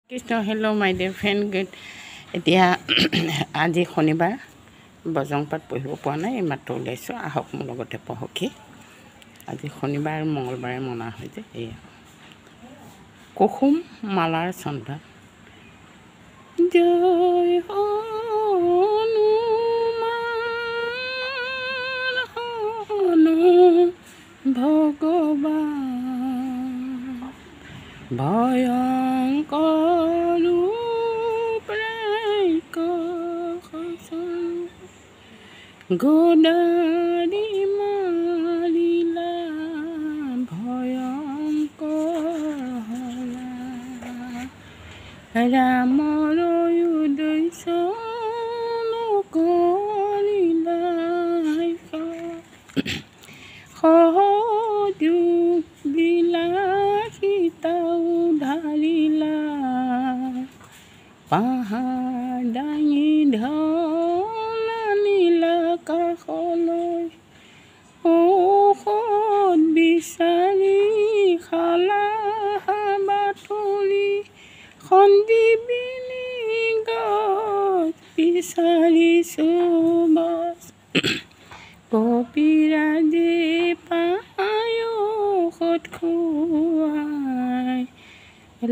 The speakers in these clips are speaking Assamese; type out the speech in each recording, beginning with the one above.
কৃষ্ণ হেল্ল' মাই ডিয়াৰ ফ্ৰেণ্ড গুড এতিয়া আজি শনিবাৰ বজং পাঠ পঢ়িব পৰা নাই এইমাত্ৰ ওলাইছোঁ আহক মোৰ লগতে পঢ়কি আজি শনিবাৰ আৰু মঙলবাৰে মনা হয় যে এয়া কুসুম মালাৰ চন্দন জয় হনুমান ভগৱান ভয়ংকৰ গোদাৰি মাৰিলা ভয়ংকৰ হলা ৰামৰ উদ্দেশ্য নকৰিলা সহযোগ বিলাসিতাও ধাৰিলা পাহাৰ দাঙি কাষলৈ ঔষধ বিচাৰি খালা বাতৰি সঞ্জীৱিনী গছ বিচাৰিছোঁ বছ কবিৰাজে পায় ঔষধ খুৱাই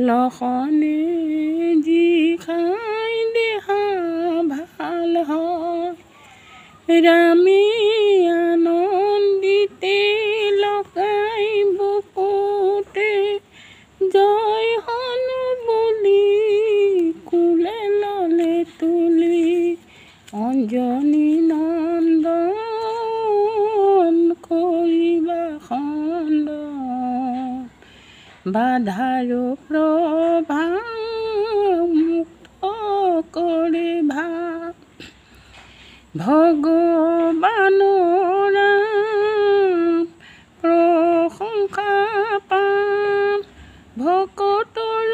লখনে যি খাই দেহা ভাল হয় ৰামে আনন্দিতে লগাই বুকুতে জয় হনু বুলি কুলে ললে তুলি অঞ্জনী নন্দন কৰিবা খণ্ডন বাধাৰো প্ৰভাৱ মুক্ত কৰে ভাৱ ভগৱানৰ প্ৰশংসা পাম ভকতৰ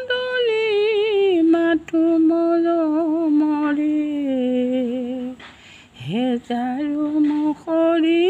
দলি মাথো মৰমৰে হেজাৰো মুখৰি